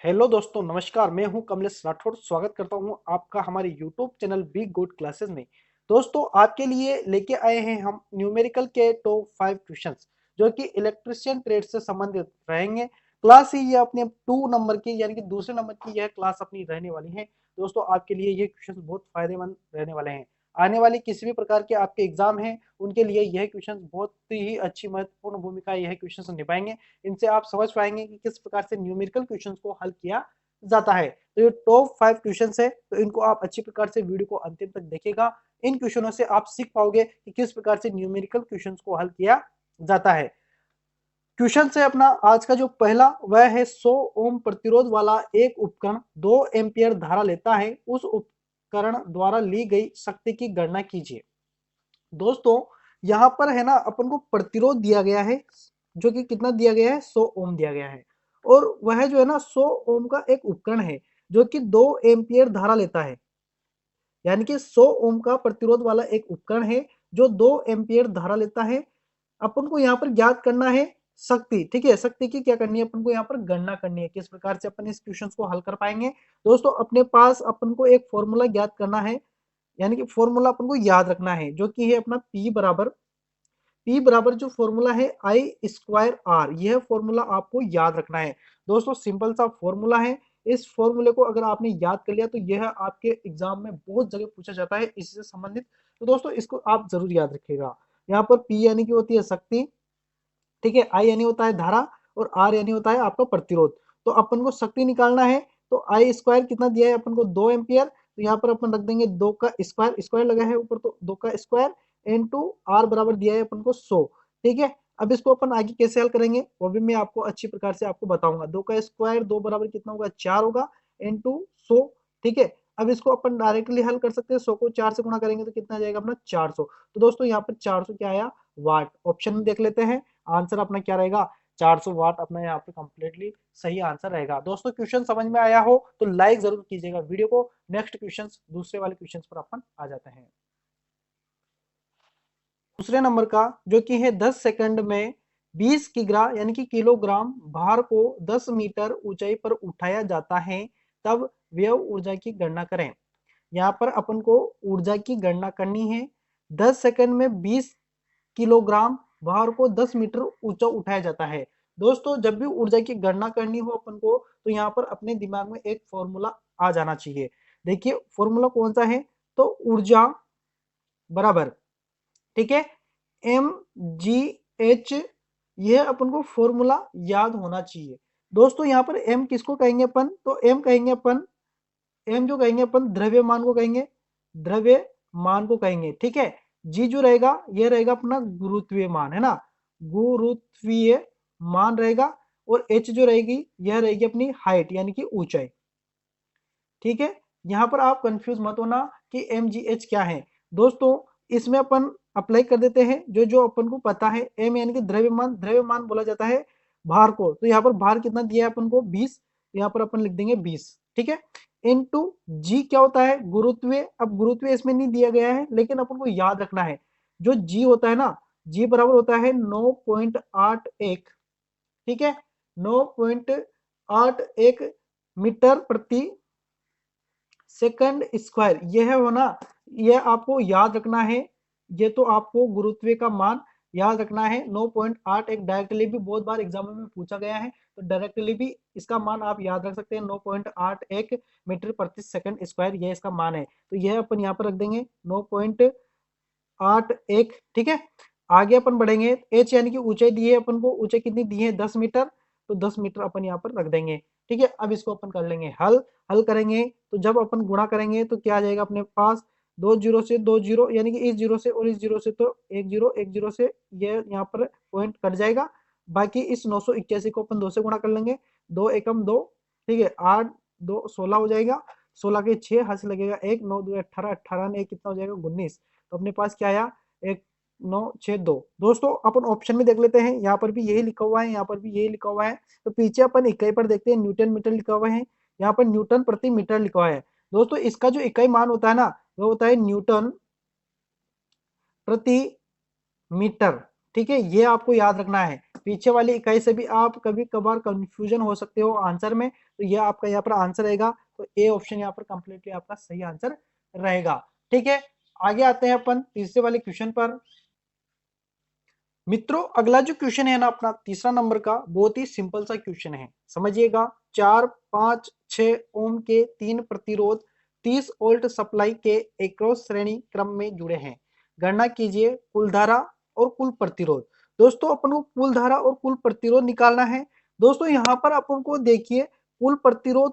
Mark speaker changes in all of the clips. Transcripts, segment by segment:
Speaker 1: Hello दोस्तों, नमस्कार। मैं हूं कमलेश राठौड़। स्वागत करता हूं आपका हमारे YouTube channel be good classes में। दोस्तों, आपके लिए लेके आए हैं हम न्यूमेरिकल के टॉप 5 क्वेश्चंस जो कि इलेक्ट्रिशियन ट्रेड से संबंधित रहेंगे। क्लास ही ये अपने 2 नंबर की यानी कि दूसरे नंबर की यह क्लास अपनी रहने वाली है। दोस्तों, आपके लिए ये क्वेश्चन बहुत फायदेमंद रहने वाले हैं। आने वाली किसी भी प्रकार के आपके एग्जाम हैं उनके लिए यह क्वेश्चन बहुत ही अच्छी महत्वपूर्ण भूमिका यह क्वेश्चन निभाएंगे। इनसे आप समझ पाएंगे कि किस प्रकार से न्यूमेरिकल क्वेश्चंस को हल किया जाता है। तो ये टॉप 5 क्वेश्चंस है, तो इनको आप अच्छी प्रकार से वीडियो को अंतिम तक देखेगा। इन क्वेश्चनों से आप सीख पाओगे कि किस प्रकार से न्यूमेरिकल क्वेश्चंस को हल किया जाता है। क्वेश्चन से अपना आज का जो पहला वह है 100 ओम प्रतिरोध वाला एक उपकरण 2 एम्पियर धारा लेता है, उस उपकरण द्वारा ली गई शक्ति की गणना कीजिए। दोस्तों, यहां पर है ना अपन को प्रतिरोध दिया गया है जो कि कितना दिया गया है, 100 ओम दिया गया है। और वह जो है ना 100 ओम का एक उपकरण है जो कि 2 एम्पियर धारा लेता है। यानी कि 100 ओम का प्रतिरोध वाला एक उपकरण है जो 2 एम्पियर धारा लेता है। अपन को यहाँ पर ज्ञात करना है शक्ति। ठीक है, शक्ति की क्या करनी है, अपन को यहाँ पर गणना करनी है। किस प्रकार से अपन इस क्वेश्चन को हल कर पाएंगे। दोस्तों, अपने पास अपन को एक फॉर्मूला ज्ञात करना है, यानी कि फॉर्मूला अपन को याद रखना है जो कि है अपना P बराबर जो फॉर्मूला है आई स्क्वायर आर। यह फॉर्मूला आपको याद रखना है। दोस्तों, सिंपल सा फॉर्मूला है। इस फॉर्मूले को अगर आपने याद कर लिया तो यह आपके एग्जाम में बहुत जगह पूछा जाता है इससे संबंधित। तो दोस्तों, इसको आप जरूर याद रखिएगा। यहाँ पर P यानी कि होती है शक्ति, ठीक है, आई यानी होता है धारा, और आर यानी होता है आपका प्रतिरोध। तो अपन को शक्ति निकालना है, तो आई स्क्वायर कितना दिया है अपन को, 2 एम्पियर। तो यहाँ पर अपन रख देंगे 2 का स्क्वायर, स्क्वायर लगा है ऊपर तो 2 का स्क्वायर इनटू आर बराबर दिया है अपन को 100। ठीक है, अब इसको अपन आगे कैसे हल करेंगे वो भी मैं आपको अच्छी प्रकार से आपको बताऊंगा। 2 का स्क्वायर 2 बराबर कितना होगा, 4 होगा इनटू 100। ठीक है, अब इसको अपन डायरेक्टली हल कर सकते हैं। 100 को 4 से गुणा करेंगे तो कितना आ जाएगा अपना 400। तो दोस्तों, यहाँ पर 400 क्या आया, वाट। ऑप्शन में देख लेते हैं आंसर अपना क्या रहेगा, 400 वाट अपना यहाँ पे कंप्लीटली सही आंसर रहेगा। दोस्तों, क्वेश्चन समझ में आया हो तो लाइक जरूर कीजिएगा वीडियो को। नेक्स्ट क्वेश्चन, दूसरे वाले क्वेश्चन पर अपन आ जाते हैं। दूसरे नंबर का जो कि है 10 सेकंड में 20 किग्रा यानी कि किलोग्राम भार को 10 मीटर ऊंचाई पर उठाया जाता है, तब व्यय ऊर्जा की गणना करें। यहाँ पर अपन को ऊर्जा की गणना करनी है। 10 सेकंड में 20 किलोग्राम भार को 10 मीटर ऊंचा उठाया जाता है। दोस्तों, जब भी ऊर्जा की गणना करनी हो अपन को तो यहाँ पर अपने दिमाग में एक फॉर्मूला आ जाना चाहिए। देखिए फॉर्मूला कौन सा है, तो ऊर्जा बराबर, ठीक है, एम जी एच। यह अपन को फॉर्मूला याद होना चाहिए। दोस्तों, यहाँ पर एम किसको कहेंगे अपन, तो एम कहेंगे अपन, एम जो कहेंगे अपन द्रव्यमान को कहेंगे, द्रव्यमान को कहेंगे। ठीक है, जी जो रहेगा ये रहेगा अपना गुरुत्वीय मान, है ना, गुरुत्वीय मान रहेगा। और एच जो रहेगी यह रहेगी अपनी हाइट यानी कि ऊंचाई। ठीक है, यहां पर आप कंफ्यूज मत होना कि एम जी एच क्या है। दोस्तों, इसमें अपन अप्लाई कर देते हैं जो जो अपन को पता है। एम यानी कि द्रव्यमान, द्रव्यमान बोला जाता है भार को। तो यहाँ पर भार कितना दिया है अपन को, 20। यहाँ पर अपन लिख देंगे 20। ठीक है, इनटू जी क्या होता है, गुरुत्वीय। अब गुरुत्वीय इसमें नहीं दिया गया है लेकिन अपन को याद रखना है। जो जी होता है ना, जी बराबर होता है 9.81। ठीक है, 9.81 मीटर प्रति सेकंड स्क्वायर। यह है ना, यह आपको याद रखना है। ये तो आपको गुरुत्व का मान याद रखना है। 9.81 डायरेक्टली भी बहुत बार एग्जाम में पूछा गया है, तो डायरेक्टली भी इसका मान आप याद रख सकते हैं। 9.81 मीटर प्रति सेकंड स्क्वायर यह इसका मान है। तो यह अपन यहाँ पर रख देंगे 9.81। ठीक है, आगे अपन बढ़ेंगे। एच यानी कि ऊंचाई दी है अपन को, ऊंचाई कितनी दी है, 10 मीटर। तो 10 मीटर अपन यहाँ पर रख देंगे। ठीक है, अब इसको अपन कर लेंगे हल। हल करेंगे तो जब अपन गुणा करेंगे तो क्या आ जाएगा अपने पास, 2 जीरो से 2 जीरो यानी कि इस जीरो से और इस जीरो से, तो एक जीरो, एक जीरो से ये यहाँ पर पॉइंट कट जाएगा। बाकी इस 981 को अपन 2 से गुणा कर लेंगे, 2 एकम 2। ठीक है, 8 2 16 हो जाएगा, 16 के 6 हाथ से लगेगा 1, 9 2 18, 18 में 1 कितना हो जाएगा 19। तो अपने पास क्या आया, 1 9 6 2। दोस्तों, अपन ऑप्शन में देख लेते हैं, यहाँ पर भी यही लिखा हुआ है, यहाँ पर भी यही लिखा हुआ है। तो पीछे अपन इकाई पर देखते हैं, न्यूटन मीटर लिखा हुआ है, यहाँ पर न्यूटन प्रति मीटर लिखा हुआ है। दोस्तों, इसका जो इकाई मान होता है ना, वो होता है न्यूटन प्रति मीटर। ठीक है, ये आपको याद रखना है। पीछे वाली इकाई से भी आप कभी कभार कंफ्यूजन हो सकते हो आंसर में, तो यह आपका यहाँ पर आंसर रहेगा। तो ए ऑप्शन यहाँ पर कंप्लीटली आपका सही आंसर रहेगा। ठीक है, आगे आते हैं अपन तीसरे वाले क्वेश्चन पर। मित्रों अगला जो क्वेश्चन है ना अपना तीसरा नंबर का, बहुत ही सिंपल सा क्वेश्चन है, समझिएगा। 4, 5, 6 ओम के 3 प्रतिरोध 30 वोल्ट सप्लाई के एक्रॉस श्रेणी क्रम में जुड़े हैं, गणना कीजिए कुल धारा और कुल प्रतिरोध। दोस्तों अपन को कुल धारा और कुल प्रतिरोध निकालना है। दोस्तों यहाँ पर अपन को देखिए कुल प्रतिरोध,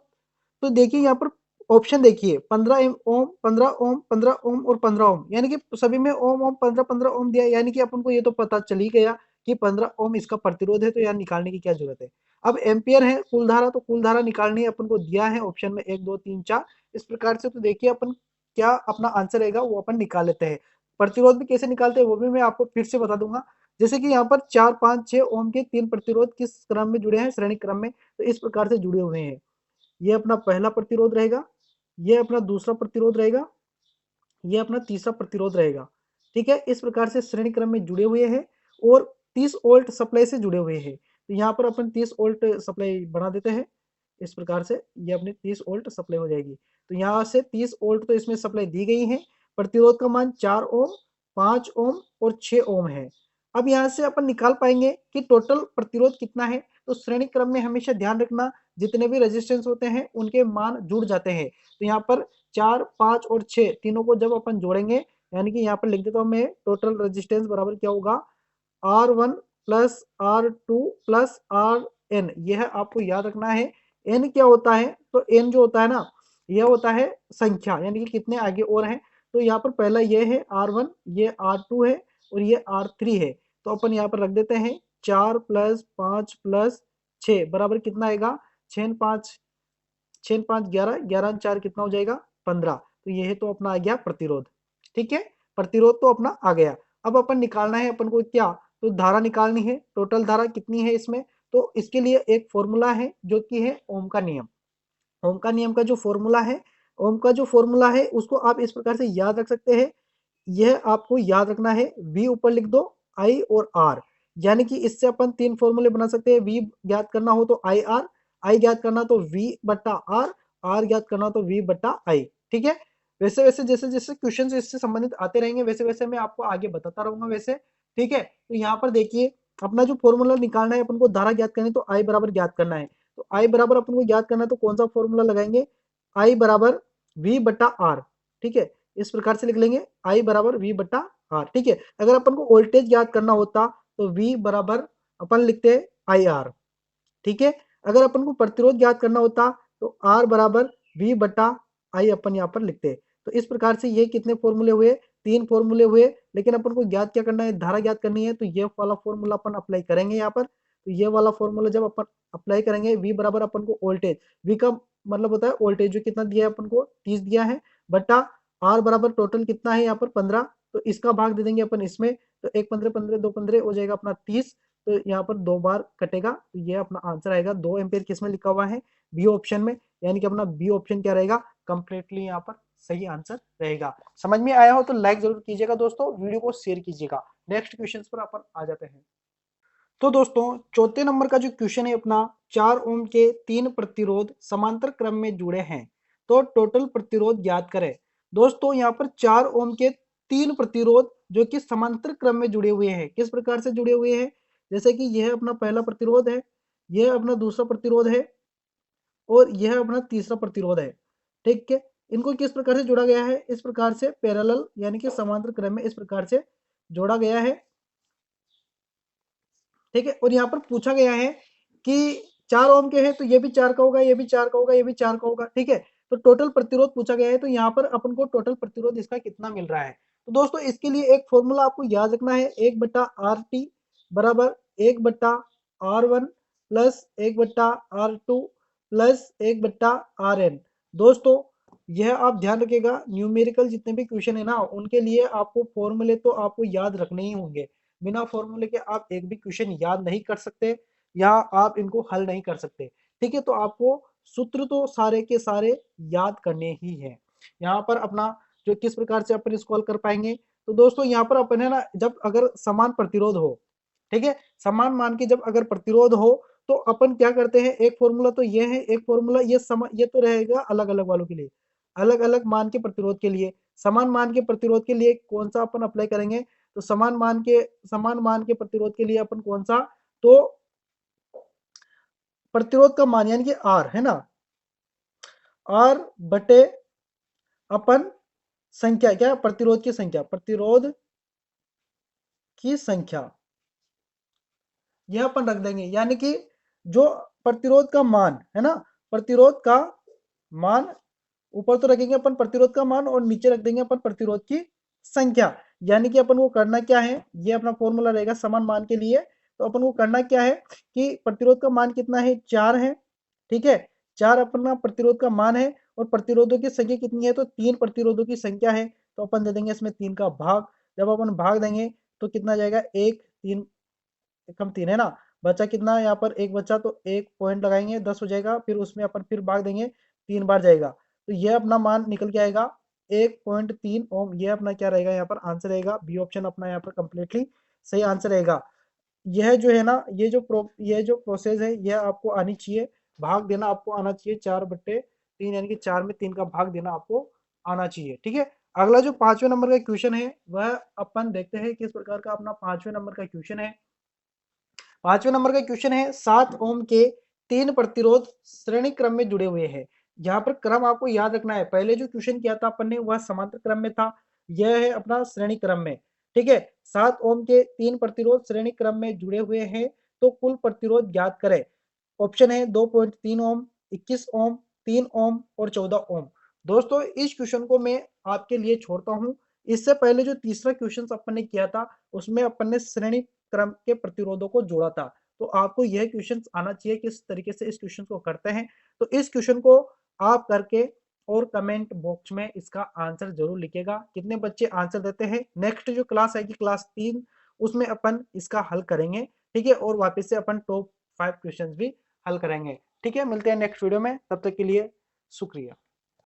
Speaker 1: तो देखिए यहाँ पर ऑप्शन देखिए 15 ओम, 15 ओम, 15 ओम और 15 ओम, यानी कि सभी में ओम ओम 15 15 ओम दिया, यानी कि अपन को ये तो पता चल ही गया कि 15 ओम इसका प्रतिरोध है, तो यार निकालने की क्या जरूरत है। अब एम्पियर है कुल धारा, तो कुल धारा निकालनी अपन को दिया है ऑप्शन में 1 2 3 4 इस प्रकार से। तो देखिए अपन क्या अपना आंसर रहेगा वो अपन निकाल लेते हैं। प्रतिरोध भी कैसे निकालते हैं वो भी मैं आपको फिर से बता दूंगा। जैसे कि यहाँ पर 4 5 6 ओम के 3 प्रतिरोध किस क्रम में जुड़े हैं, श्रेणी क्रम में, तो इस प्रकार से जुड़े हुए हैं। ये अपना पहला प्रतिरोध रहेगा, ये अपना दूसरा प्रतिरोध रहेगा, ये अपना तीसरा प्रतिरोध रहेगा। ठीक है, इस प्रकार से श्रेणी क्रम में जुड़े हुए हैं और 30 वोल्ट सप्लाई से जुड़े हुए हैं। तो यहाँ पर अपन 30 वोल्ट सप्लाई बना देते हैं, इस प्रकार से ये अपनी 30 वोल्ट सप्लाई हो जाएगी। तो यहाँ से 30 वोल्ट तो इसमें सप्लाई दी गई है। प्रतिरोध का मान 4 ओम, 5 ओम और 6 ओम है। अब यहाँ से अपन निकाल पाएंगे कि टोटल प्रतिरोध कितना है। तो श्रेणी क्रम में हमेशा ध्यान रखना जितने भी रेजिस्टेंस होते हैं उनके मान जुड़ जाते हैं। तो यहाँ पर 4 5 और 6 तीनों को जब अपन जोड़ेंगे, यानी कि यहाँ पर लिख देता हूँ मैं, टोटल रेजिस्टेंस बराबर क्या होगा, R1 plus R2 plus RN। यह आपको याद रखना है। N क्या होता है, तो N जो होता है ना, यह होता है संख्या, यानी कि कितने आगे और हैं। तो यहाँ पर पहला ये है R1, ये R2 है और ये R3 है। तो अपन यहाँ पर रख देते हैं 4 प्लस 5 प्लस 6 बराबर कितना आएगा, 6 5 6 5 11, 11 4 कितना हो जाएगा 15। तो ये है तो अपना आ गया प्रतिरोध। ठीक है, प्रतिरोध तो अपना आ गया। अब अपन निकालना है अपन को क्या, तो धारा निकालनी है। टोटल धारा कितनी है इसमें, तो इसके लिए एक फॉर्मूला है जो कि है ओम का नियम। ओम का नियम का जो फॉर्मूला है, ओम का जो फॉर्मूला है उसको आप इस प्रकार से याद रख सकते हैं। यह आपको याद रखना है, V ऊपर लिख दो, I और R, यानी कि इससे अपन 3 फॉर्मूले बना सकते हैं। V ज्ञात करना हो तो IR, I ज्ञात करना तो V बट्टा R, R ज्ञात करना तो V बट्टा I। ठीक है, वैसे वैसे जैसे जैसे क्वेश्चन इससे संबंधित आते रहेंगे वैसे वैसे मैं आपको आगे बताता रहूंगा वैसे। ठीक है, तो यहाँ पर देखिए अपना जो फॉर्मूला निकालना है अपन को, धारा ज्ञात करनी तो I बराबर ज्ञात करना है। तो I बराबर अपन को ज्ञात करना है तो कौन सा फॉर्मूला लगाएंगे, I बराबर V बट्टा R। ठीक है, इस प्रकार से लिख लेंगे I बराबर V बट्टा R। ठीक है, अगर अपन को वोल्टेज ज्ञात करना होता तो V बराबर अपन लिखते हैं IR। ठीक है, अगर अपन को प्रतिरोध ज्ञात करना होता तो R बराबर V बट्टा I अपन यहाँ पर लिखते हैं। तो इस प्रकार से ये कितने फॉर्मूले हुए, 3 फॉर्मूले हुए। लेकिन अपन को ज्ञात क्या करना है, धारा ज्ञात करनी है, तो ये वाला फॉर्मूला अपन अप्लाई करेंगे यहाँ पर। तो ये वाला फॉर्मूला जब अपन अप्लाई करेंगे, V बराबर अपन को वोल्टेज, V का मतलब होता है वोल्टेज, जो कितना दिया है अपन को 30 दिया है, बटा R बराबर टोटल कितना है यहाँ पर 15, तो इसका भाग दे देंगे अपन इसमें। तो 1 15 15 2 15 हो जाएगा अपना 30। तो यहाँ पर 2 बार कटेगा, तो ये अपना आंसर आएगा। 2 एम्पियर किस में लिखा हुआ है, बी ऑप्शन में, यानी कि अपना बी ऑप्शन क्या रहेगा, कंप्लीटली यहाँ पर सही आंसर रहेगा। समझ में आया हो तो लाइक जरूर कीजिएगा दोस्तों, वीडियो को शेयर कीजिएगा। नेक्स्ट क्वेश्चन पर अपन आ जाते हैं। तो दोस्तों चौथे नंबर का जो क्वेश्चन है अपना, 4 ओम के 3 प्रतिरोध समांतर क्रम में जुड़े हैं, तो टोटल प्रतिरोध ज्ञात करें। दोस्तों यहाँ पर 4 ओम के 3 प्रतिरोध जो कि समांतर क्रम में जुड़े हुए हैं, किस प्रकार से जुड़े हुए हैं, जैसे कि यह अपना पहला प्रतिरोध है, यह अपना दूसरा प्रतिरोध है और यह अपना तीसरा प्रतिरोध है। ठीक है, इनको किस प्रकार से जोड़ा गया है, इस प्रकार से पैरेलल यानी कि समांतर क्रम में इस प्रकार से जोड़ा गया है। ठीक है, और यहाँ पर पूछा गया है कि 4 ओम के हैं तो ये भी 4 का होगा, ये भी 4 का होगा, ये भी 4 का होगा। ठीक है, तो टोटल प्रतिरोध पूछा गया है, तो यहाँ पर अपन को टोटल प्रतिरोध इसका कितना मिल रहा है। तो दोस्तों इसके लिए एक फॉर्मूला आपको याद रखना है, 1 बट्टा RT बराबर 1 बट्टा R1 प्लस 1 बट्टा R2 प्लस 1 बट्टा RN। दोस्तों यह आप ध्यान रखिएगा, न्यूमेरिकल जितने भी क्वेश्चन है ना उनके लिए आपको फॉर्मूले तो आपको याद रखने ही होंगे। बिना फॉर्मूले के आप एक भी क्वेश्चन याद नहीं कर सकते या आप इनको हल नहीं कर सकते। ठीक है, तो आपको सूत्र तो सारे के सारे याद करने ही है। यहाँ पर अपना जो किस प्रकार से अपन इसको हल कर पाएंगे, तो दोस्तों यहाँ पर अपन है ना, जब अगर समान प्रतिरोध हो, ठीक है। समान मान के जब अगर प्रतिरोध हो तो अपन क्या करते हैं, एक फॉर्मूला तो ये है, एक फॉर्मूला ये तो रहेगा अलग अलग वालों के लिए, अलग अलग मान के प्रतिरोध के लिए। समान मान के प्रतिरोध के लिए कौन सा अपन अप्लाई करेंगे, तो समान मान के प्रतिरोध के लिए अपन कौन सा, तो प्रतिरोध का मान यानी कि आर है ना, आर बटे अपन संख्या, क्या प्रतिरोध की संख्या, प्रतिरोध की संख्या यह अपन रख देंगे, यानी कि जो प्रतिरोध का मान है ना, प्रतिरोध का मान ऊपर तो रखेंगे अपन प्रतिरोध का मान और नीचे रख देंगे अपन प्रतिरोध की संख्या। यानी कि अपन को करना क्या है, ये अपना फॉर्मूला रहेगा समान मान के लिए। तो अपन को करना क्या है कि प्रतिरोध का मान कितना है, 4 है, ठीक है, 4 अपना प्रतिरोध का मान है और प्रतिरोधों की संख्या कितनी है, तो 3 प्रतिरोधों की संख्या है, तो अपन दे देंगे इसमें 3 का भाग। जब अपन भाग देंगे तो कितना जाएगा, 1 3 कम 3 है ना, बचा कितना यहाँ पर, एक बचा, तो एक पॉइंट लगाएंगे 10 हो जाएगा, फिर उसमें अपन फिर भाग देंगे, 3 बार जाएगा, तो ये अपना मान निकल के आएगा 1.3 ओम। ये अपना क्या रहेगा, यहाँ पर आंसर रहेगा बी ऑप्शन अपना यहाँ पर कंप्लीटली सही आंसर रहेगा। यह जो है ना, ये जो प्रोसेस है यह आपको आनी चाहिए, भाग देना आपको आना चाहिए 4/3, यानी कि 4 में 3 का भाग देना आपको आना चाहिए, ठीक है। अगला जो 5वें नंबर का क्वेश्चन है वह अपन देखते हैं किस प्रकार का अपना 5वें नंबर का क्वेश्चन है। 5वें नंबर का क्वेश्चन है 7 ओम के 3 प्रतिरोध श्रेणी क्रम में जुड़े हुए हैं। यहाँ पर क्रम आपको याद रखना है, पहले जो क्वेश्चन किया था अपन ने वह समांतर क्रम में था, यह है अपना श्रेणी क्रम में, ठीक है। 7 ओम के 3 प्रतिरोध श्रेणी क्रम में जुड़े हुए हैं, तो कुल प्रतिरोध ज्ञात करें। ऑप्शन है 2.3 ओम, 21 ओम, 3 ओम और 14 ओम। दोस्तों इस क्वेश्चन को मैं आपके लिए छोड़ता हूं। इससे पहले जो तीसरा क्वेश्चन अपन ने किया था उसमें अपन ने श्रेणी क्रम के प्रतिरोधों को जोड़ा था, तो आपको यह क्वेश्चन आना चाहिए किस तरीके से इस क्वेश्चन को करते हैं। तो इस क्वेश्चन को आप करके और कमेंट बॉक्स में इसका आंसर जरूर लिखिएगा, कितने बच्चे आंसर देते हैं। नेक्स्ट जो क्लास आएगी क्लास 3, उसमें अपन इसका हल करेंगे, ठीक है, और वापस से अपन टॉप 5 क्वेश्चंस भी हल करेंगे, ठीक है। मिलते हैं नेक्स्ट वीडियो में, तब तक के लिए शुक्रिया।